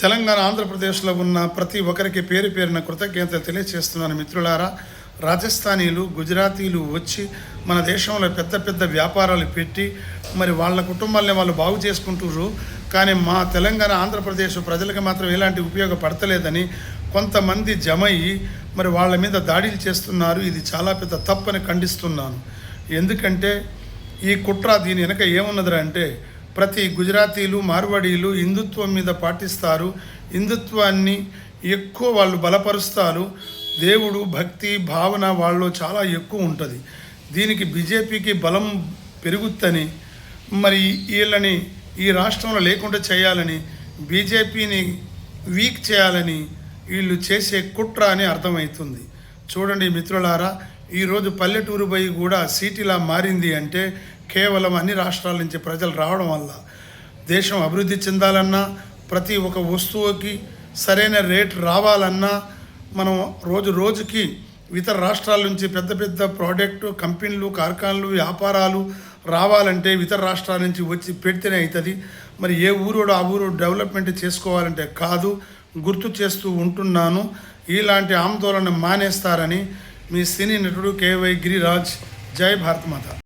తెలంగాణ ఆంధ్రప్రదేశ్లో ఉన్న ప్రతి ఒక్కరికి పేరు పేరున కృతజ్ఞతలు తెలియజేస్తున్నాను మిత్రులారా. రాజస్థానీలు, గుజరాతీలు వచ్చి మన దేశంలో పెద్ద పెద్ద వ్యాపారాలు పెట్టి మరి వాళ్ళ కుటుంబాలని వాళ్ళు బాగు చేసుకుంటున్నారు. కానీ మా తెలంగాణ ఆంధ్రప్రదేశ్ ప్రజలకు మాత్రం ఎలాంటి ఉపయోగపడతలేదని కొంతమంది జమయ్యి మరి వాళ్ళ మీద దాడులు చేస్తున్నారు. ఇది చాలా పెద్ద తప్పని ఖండిస్తున్నాను. ఎందుకంటే ఈ కుట్ర దీని వెనక ఏమున్నదిరా అంటే ప్రతి గుజరాతీలు, మార్వాడీలు హిందుత్వం మీద పాటిస్తారు. హిందుత్వాన్ని ఎక్కువ వాళ్ళు బలపరుస్తారు. దేవుడు, భక్తి, భావన వాళ్ళు చాలా ఎక్కువ ఉంటుంది. దీనికి బీజేపీకి బలం పెరుగుద్దని మరి వీళ్ళని ఈ రాష్ట్రంలో లేకుండా చేయాలని, బీజేపీని వీక్ చేయాలని వీళ్ళు చేసే కుట్ర అని అర్థమవుతుంది. చూడండి మిత్రులారా, ఈరోజు పల్లెటూరు పోయి కూడా సిటీలా మారింది అంటే కేవలం అన్ని రాష్ట్రాల నుంచి ప్రజలు రావడం వల్ల. దేశం అభివృద్ధి చెందాలన్నా, ప్రతి ఒక్క వస్తువుకి సరైన రేట్ రావాలన్నా, మనం రోజుకి ఇతర రాష్ట్రాల నుంచి పెద్ద పెద్ద ప్రోడక్ట్ కంపెనీలు, కార్ఖానాలు, వ్యాపారాలు రావాలంటే ఇతర రాష్ట్రాల నుంచి వచ్చి పెడితేనే అవుతుంది. మరి ఏ ఊరోడు ఆ ఊరు డెవలప్మెంట్ చేసుకోవాలంటే కాదు. గుర్తు చేస్తూ ఉంటున్నాను, ఇలాంటి ఆందోళన మానేస్తారని. మీ సినీ నటుడు కేవై గిరిరాజ్. జై భారత్ మాత.